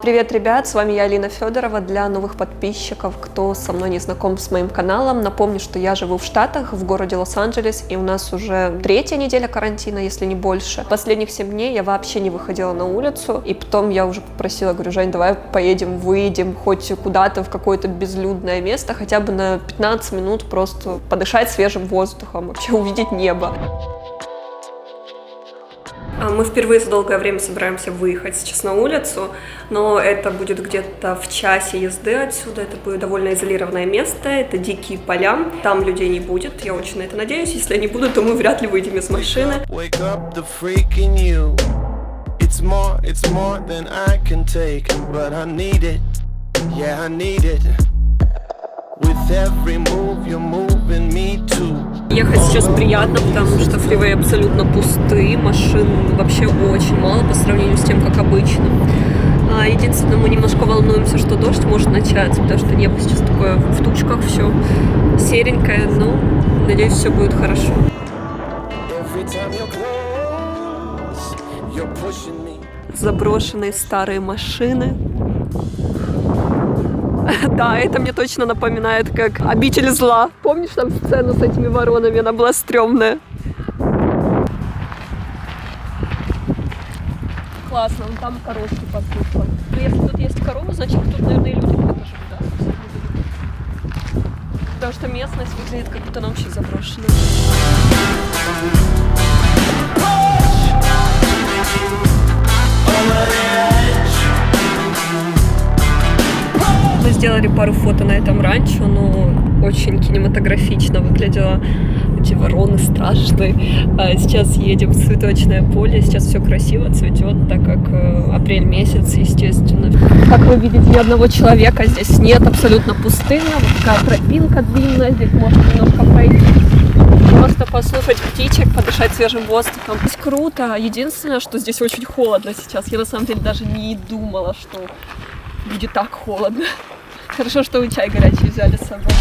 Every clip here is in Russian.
Привет, ребят, с вами я, Алина Федорова. Для новых подписчиков, кто со мной не знаком с моим каналом, напомню, что я живу в Штатах, в городе Лос-Анджелес, и у нас уже третья неделя карантина, если не больше. Последних 7 дней я вообще не выходила на улицу, и потом я уже попросила, говорю, Жень, давай поедем, выйдем хоть куда-то в какое-то безлюдное место, хотя бы на 15 минут просто подышать свежим воздухом, вообще увидеть небо. Мы впервые за долгое время собираемся выехать сейчас на улицу, но это будет где-то в часе езды отсюда. Это будет довольно изолированное место, это дикие поля, там людей не будет, я очень на это надеюсь. Если они будут, то мы вряд ли выйдем из машины. Ехать сейчас приятно, потому что фривей абсолютно пусты, машин вообще очень мало по сравнению с тем, как обычно. Единственное, мы немножко волнуемся, что дождь может начаться, потому что небо сейчас такое в тучках, все серенькое, но надеюсь, все будет хорошо. Заброшенные старые машины. Да, это мне точно напоминает, как «Обитель зла». Помнишь там сцену с этими воронами? Она была стрёмная. Классно, вон там коровки пасутся. Но если тут есть корова, значит тут, наверное, и люди где-то живут, да? Потому что местность выглядит, как будто она вообще заброшена. Мы сделали пару фото на этом ранчо, но очень кинематографично выглядело. Эти вороны страшные. Сейчас едем в цветочное поле, сейчас все красиво цветет, так как апрель месяц, естественно. Как вы видите, ни одного человека здесь нет, абсолютно пустынно. Вот такая тропинка длинная, здесь можно немножко пройти. Просто послушать птичек, подышать свежим воздухом. Здесь круто. Единственное, что здесь очень холодно сейчас. Я на самом деле даже не думала, что будет так холодно. Хорошо, что вы чай горячий взяли с собой.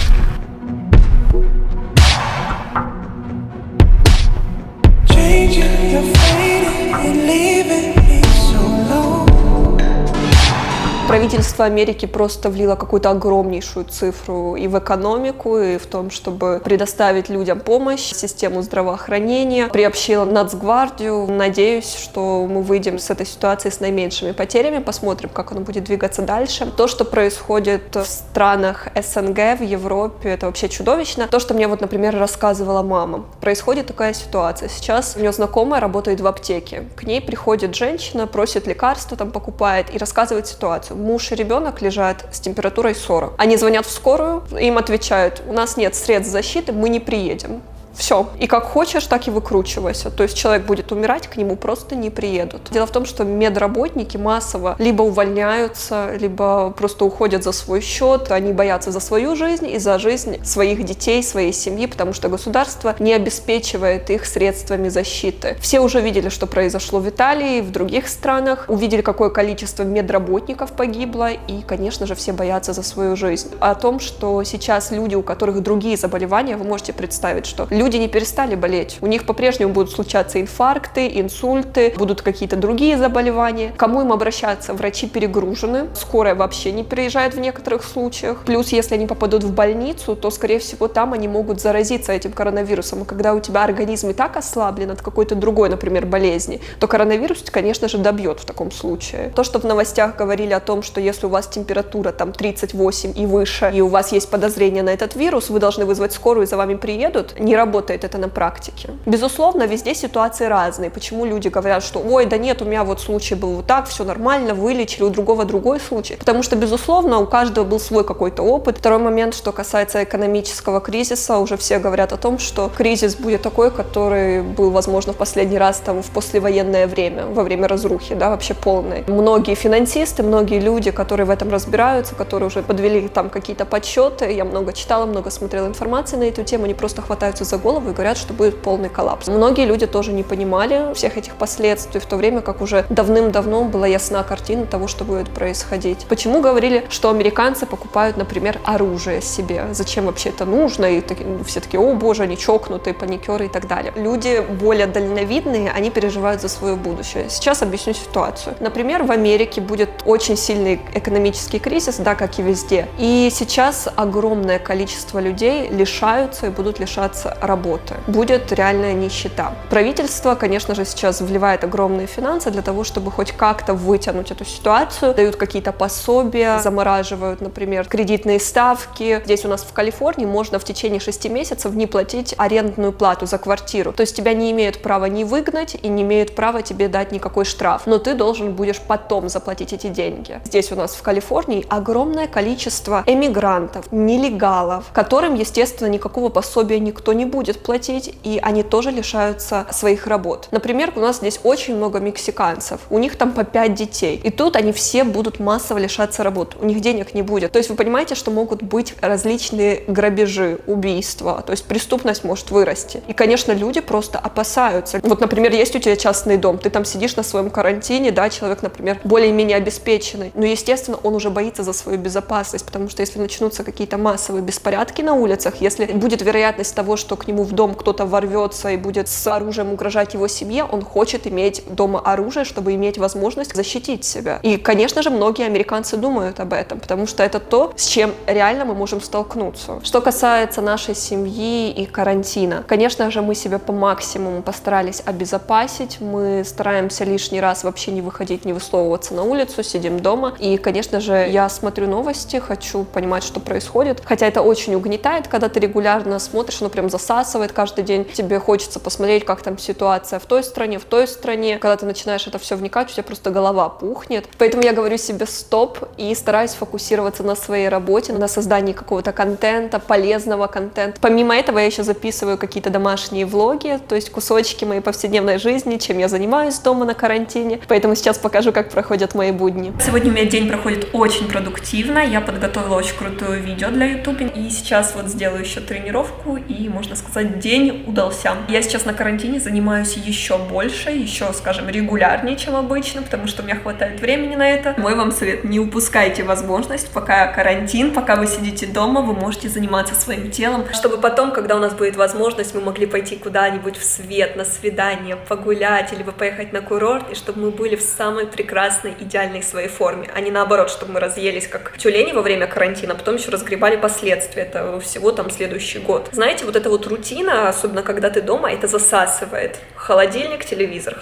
Правительство Америки просто влило какую-то огромнейшую цифру и в экономику, и в том, чтобы предоставить людям помощь, систему здравоохранения, приобщило Нацгвардию. Надеюсь, что мы выйдем с этой ситуации с наименьшими потерями, посмотрим, как оно будет двигаться дальше. То, что происходит в странах СНГ, в Европе, это вообще чудовищно. То, что мне вот, например, рассказывала мама. Происходит такая ситуация. Сейчас у нее знакомая работает в аптеке. К ней приходит женщина, просит лекарства, там покупает и рассказывает ситуацию. Муж и ребенок лежат с температурой 40. Они звонят в скорую, им отвечают: у нас нет средств защиты, мы не приедем. Все. И как хочешь, так и выкручивайся. То есть человек будет умирать, к нему просто не приедут. Дело в том, что медработники массово либо увольняются, либо просто уходят за свой счет. Они боятся за свою жизнь и за жизнь своих детей, своей семьи, потому что государство не обеспечивает их средствами защиты. Все уже видели, что произошло в Италии, в других странах. Увидели, какое количество медработников погибло. И, конечно же, все боятся за свою жизнь. О том, что сейчас люди, у которых другие заболевания, вы можете представить, что люди не перестали болеть. У них по-прежнему будут случаться инфаркты, инсульты, будут какие-то другие заболевания. Кому им обращаться? Врачи перегружены, скорая вообще не приезжает в некоторых случаях. Плюс, если они попадут в больницу, то, скорее всего, там они могут заразиться этим коронавирусом. И когда у тебя организм и так ослаблен от какой-то другой, например, болезни, то коронавирус, конечно же, добьет в таком случае. То, что в новостях говорили о том, что если у вас температура там 38 и выше, и у вас есть подозрение на этот вирус, вы должны вызвать скорую и за вами приедут, не работает это на практике. Безусловно, везде ситуации разные. Почему люди говорят, что ой, да нет, у меня вот случай был вот так, все нормально, вылечили, у другого другой случай. Потому что, безусловно, у каждого был свой какой-то опыт. Второй момент, что касается экономического кризиса, уже все говорят о том, что кризис будет такой, который был, возможно, в последний раз там в послевоенное время, во время разрухи, да, вообще полной. Многие финансисты, многие люди, которые в этом разбираются, которые уже подвели там какие-то подсчеты, я много читала, много смотрела информации на эту тему, они просто хватаются за за голову и говорят, что будет полный коллапс. Многие люди тоже не понимали всех этих последствий, в то время как уже давным-давно была ясна картина того, что будет происходить. Почему говорили, что американцы покупают, например, оружие себе? Зачем вообще это нужно? И все такие: о боже, они чокнутые, паникеры и так далее. Люди более дальновидные, они переживают за свое будущее. Сейчас объясню ситуацию. Например, в Америке будет очень сильный экономический кризис, да, как и везде. И сейчас огромное количество людей лишаются и будут лишаться работы. Будет реальная нищета. Правительство, конечно же, сейчас вливает огромные финансы для того, чтобы хоть как-то вытянуть эту ситуацию. Дают какие-то пособия, замораживают, например, кредитные ставки. Здесь у нас в Калифорнии можно в течение 6 месяцев не платить арендную плату за квартиру. То есть тебя не имеют права ни выгнать и не имеют права тебе дать никакой штраф. Но ты должен будешь потом заплатить эти деньги. Здесь у нас в Калифорнии огромное количество эмигрантов, нелегалов, которым, естественно, никакого пособия никто не будет платить, и они тоже лишаются своих работ. Например, у нас здесь очень много мексиканцев. У них там по 5 детей. И тут они все будут массово лишаться работ. У них денег не будет. То есть вы понимаете, что могут быть различные грабежи, убийства. То есть преступность может вырасти. И, конечно, люди просто опасаются. Вот, например, есть у тебя частный дом, ты там сидишь на своем карантине, да, человек, например, более-менее обеспеченный. Но, естественно, он уже боится за свою безопасность, потому что если начнутся какие-то массовые беспорядки на улицах, если будет вероятность того, что к нему в дом кто-то ворвется и будет с оружием угрожать его семье, он хочет иметь дома оружие, чтобы иметь возможность защитить себя. И, конечно же, многие американцы думают об этом, потому что это то, с чем реально мы можем столкнуться. Что касается нашей семьи и карантина, конечно же, мы себя по максимуму постарались обезопасить, мы стараемся лишний раз вообще не выходить, не высовываться на улицу, сидим дома. И, конечно же, я смотрю новости, хочу понимать, что происходит, хотя это очень угнетает, когда ты регулярно смотришь, оно прям засасывает каждый день, тебе хочется посмотреть, как там ситуация в той стране, когда ты начинаешь это все вникать, у тебя просто голова пухнет. Поэтому я говорю себе стоп и стараюсь фокусироваться на своей работе, на создании какого-то контента, полезного контента. Помимо этого я еще записываю какие-то домашние влоги, то есть кусочки моей повседневной жизни, чем я занимаюсь дома на карантине. Поэтому сейчас покажу, как проходят мои будни. Сегодня у меня день проходит очень продуктивно, я подготовила очень крутое видео для YouTube, и сейчас вот сделаю еще тренировку, и, можно сказать, день удался. Я сейчас на карантине занимаюсь еще больше, еще, скажем, регулярнее, чем обычно, потому что у меня хватает времени на это. Мой вам совет: не упускайте возможность, пока карантин, пока вы сидите дома, вы можете заниматься своим телом, чтобы потом, когда у нас будет возможность, мы могли пойти куда-нибудь в свет, на свидание, погулять, либо поехать на курорт, и чтобы мы были в самой прекрасной, идеальной своей форме, а не наоборот, чтобы мы разъелись как тюлени во время карантина, а потом еще разгребали последствия этого всего там следующий год. Знаете, вот эта вот рутина, особенно когда ты дома, это засасывает. Холодильник, телевизор,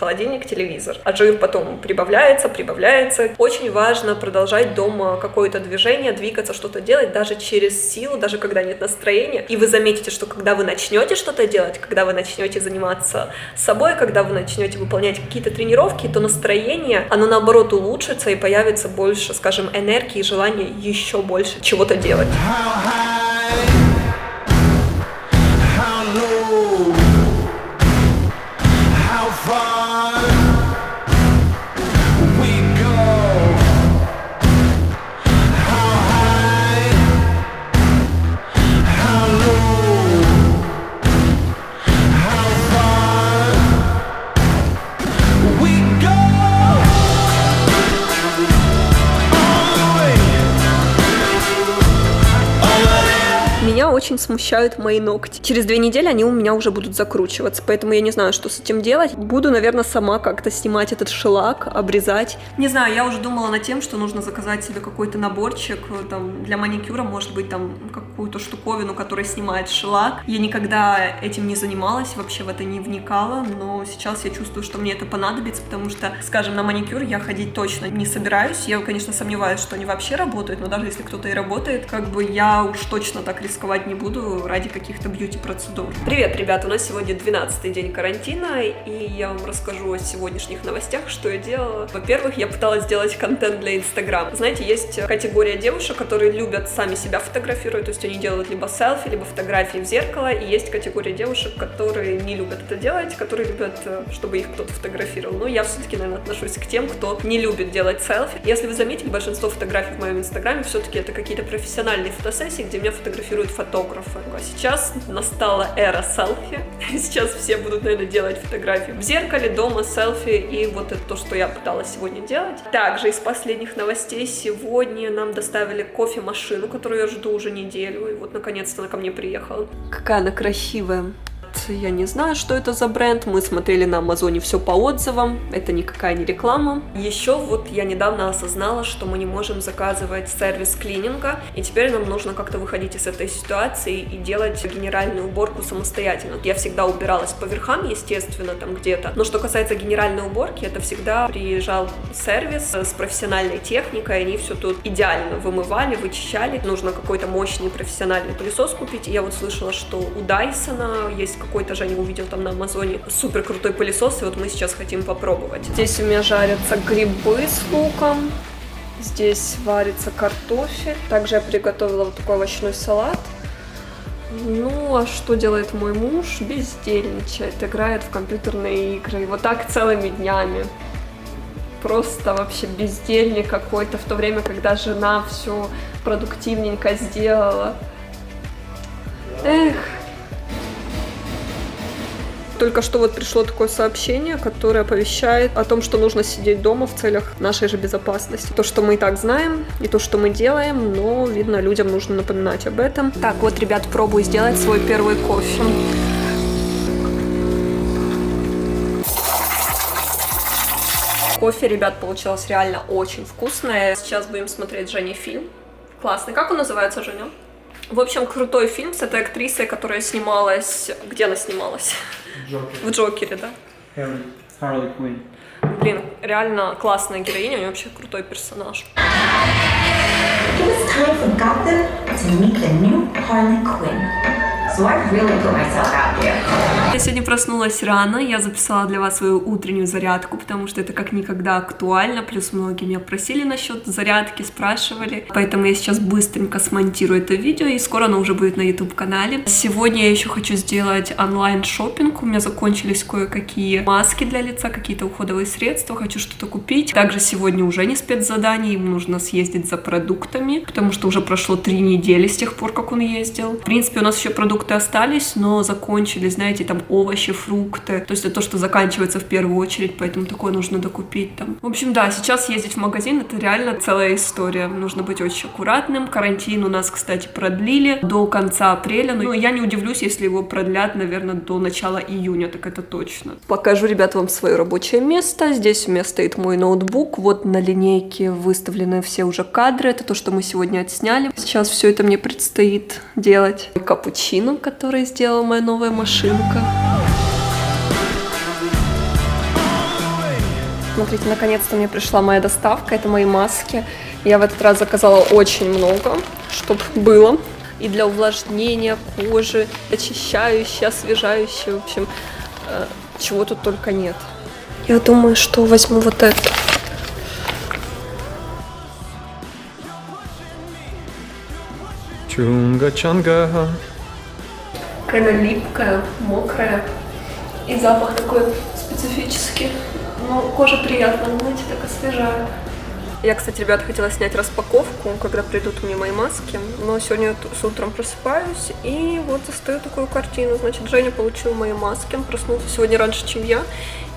а жир потом прибавляется. Очень важно продолжать дома какое-то движение, двигаться, что-то делать, даже через силу, даже когда нет настроения. И вы заметите, что когда вы начнете что-то делать, когда вы начнете заниматься собой, когда вы начнете выполнять какие-то тренировки, то настроение, оно наоборот улучшится и появится больше, скажем, энергии и желания еще больше чего-то делать. Меня очень смущают мои ногти. Через 2 недели они у меня уже будут закручиваться, поэтому я не знаю, что с этим делать. Буду, наверное, сама как-то снимать этот шелак, обрезать. Не знаю, я уже думала над тем, что нужно заказать себе какой-то наборчик там, для маникюра, может быть, там какую-то штуковину, которая снимает шелак. Я никогда этим не занималась, вообще в это не вникала, но сейчас я чувствую, что мне это понадобится, потому что, скажем, на маникюр я ходить точно не собираюсь. Я, конечно, сомневаюсь, что они вообще работают, но даже если кто-то и работает, как бы я уж точно так рисковать не буду ради каких-то бьюти-процедур. Привет, ребята! У нас сегодня 12-й день карантина, и я вам расскажу о сегодняшних новостях, что я делала. Во-первых, я пыталась сделать контент для Инстаграма. Знаете, есть категория девушек, которые любят сами себя фотографировать, то есть они делают либо селфи, либо фотографии в зеркало, и есть категория девушек, которые не любят это делать, которые любят, чтобы их кто-то фотографировал. Но я все-таки, наверное, отношусь к тем, кто не любит делать селфи. Если вы заметили, большинство фотографий в моем Инстаграме все-таки это какие-то профессиональные фотосессии, где меня фотографируют фотографии фотографы. А сейчас настала эра селфи. Сейчас все будут, наверное, делать фотографии в зеркале, дома, селфи, и вот это то, что я пыталась сегодня делать. Также из последних новостей сегодня нам доставили кофемашину, которую я жду уже неделю, и вот наконец-то она ко мне приехала. Какая она красивая. Я не знаю, что это за бренд. Мы смотрели на Амазоне все по отзывам. Это никакая не реклама. Еще вот я недавно осознала, что мы не можем заказывать сервис клининга. И теперь нам нужно как-то выходить из этой ситуации и делать генеральную уборку самостоятельно. Я всегда убиралась по верхам, естественно, там где-то. Но что касается генеральной уборки, это всегда приезжал сервис с профессиональной техникой. Они все тут идеально вымывали, вычищали. Нужно какой-то мощный профессиональный пылесос купить. И я вот слышала, что у Дайсона есть какой-то, Женя увидел там на Амазоне супер крутой пылесос, и вот мы сейчас хотим попробовать. Здесь у меня жарятся грибы с луком, здесь варится картофель, также я приготовила вот такой овощной салат. Ну, а что делает мой муж? Бездельничает, играет в компьютерные игры, и вот так целыми днями. Просто вообще бездельник какой-то, в то время, когда жена все продуктивненько сделала. Эх. Только что вот пришло такое сообщение, которое оповещает о том, что нужно сидеть дома в целях нашей же безопасности. То, что мы и так знаем, и то, что мы делаем, но, видно, людям нужно напоминать об этом. Так, вот, ребят, пробую сделать свой первый кофе. Кофе, ребят, получилось реально очень вкусное. Сейчас будем смотреть с Женей фильм. Классный. Как он называется, Женя? В общем, крутой фильм с этой актрисой, которая снималась... Где она снималась? В Джокере, да? Харли Квинн. Блин, реально классная героиня, у нее вообще крутой персонаж. It was time for Gotham to meet the new Harley Quinn. So I really put myself out there. Я сегодня проснулась рано, я записала для вас свою утреннюю зарядку, потому что это как никогда актуально, плюс многие меня просили насчет зарядки, спрашивали, поэтому я сейчас быстренько смонтирую это видео, и скоро оно уже будет на YouTube-канале. Сегодня я еще хочу сделать онлайн-шоппинг, у меня закончились кое-какие маски для лица, какие-то уходовые средства, хочу что-то купить. Также сегодня уже не спецзадание, ему нужно съездить за продуктами, потому что уже прошло 3 недели с тех пор, как он ездил. В принципе, у нас еще продукты остались, но закончились, знаете, там овощи, фрукты, то есть это то, что заканчивается в первую очередь, поэтому такое нужно докупить там. В общем, да, сейчас ездить в магазин — это реально целая история, нужно быть очень аккуратным. Карантин у нас, кстати, продлили до конца апреля, но я не удивлюсь, если его продлят, наверное, до начала июня, так это точно. Покажу, ребят, вам свое рабочее место. Здесь у меня стоит мой ноутбук, вот на линейке выставлены все уже кадры, это то, что мы сегодня отсняли. Сейчас все это мне предстоит делать. Капучино, который сделала моя новая машинка. Смотрите, наконец-то мне пришла моя доставка, это мои маски. Я в этот раз заказала очень много, чтобы было. И для увлажнения кожи, очищающие, освежающие, в общем, чего тут только нет. Я думаю, что возьму вот это. Чунга-чанга. Какая она липкая, мокрая. И запах такой специфический. Но кожа приятная, знаете, так освежает. Я, кстати, ребят, хотела снять распаковку, когда придут мне мои маски. Но сегодня с утром просыпаюсь и вот застаю такую картину. Значит, Женя получил мои маски, он проснулся сегодня раньше, чем я.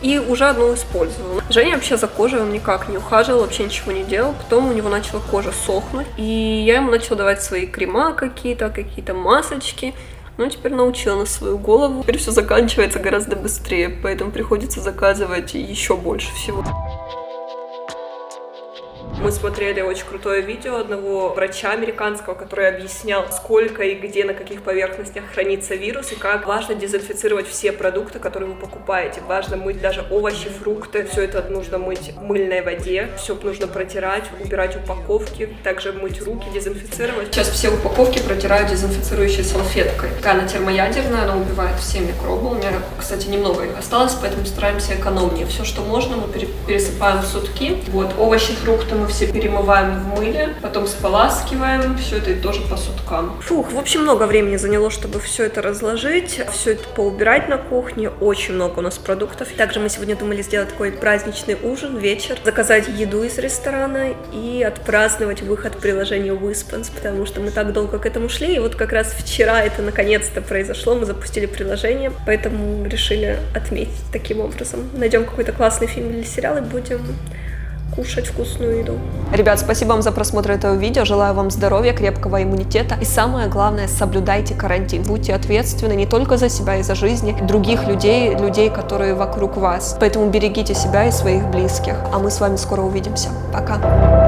И уже одну использовал. Женя вообще за кожей он никак не ухаживал, вообще ничего не делал. Потом у него начала кожа сохнуть. И я ему начала давать свои крема какие-то масочки. Ну, теперь научила на свою голову. Теперь все заканчивается гораздо быстрее, поэтому приходится заказывать еще больше всего. Мы смотрели очень крутое видео одного врача американского, который объяснял, сколько и где, на каких поверхностях хранится вирус, и как важно дезинфицировать все продукты, которые вы покупаете. Важно мыть даже овощи, фрукты. Все это нужно мыть в мыльной воде. Все нужно протирать, убирать упаковки, также мыть руки, дезинфицировать. Сейчас все упаковки протираю дезинфицирующей салфеткой. Такая она термоядерная, она убивает все микробы. У меня, кстати, немного их осталось, поэтому стараемся экономнее. Все, что можно, мы пересыпаем в сутки. Вот, овощи, фрукты мы все перемываем в мыле, потом споласкиваем, все это и тоже по суткам. Фух, в общем, много времени заняло, чтобы все это разложить, все это поубирать на кухне. Очень много у нас продуктов. Также мы сегодня думали сделать такой праздничный ужин, вечер, заказать еду из ресторана и отпраздновать выход приложения Wispens, потому что мы так долго к этому шли, и вот как раз вчера это наконец-то произошло, мы запустили приложение, поэтому решили отметить таким образом. Найдем какой-то классный фильм или сериал и будем кушать вкусную еду. Ребят, спасибо вам за просмотр этого видео. Желаю вам здоровья, крепкого иммунитета. И самое главное, соблюдайте карантин. Будьте ответственны не только за себя и за жизни других людей, которые вокруг вас. Поэтому берегите себя и своих близких. А мы с вами скоро увидимся. Пока.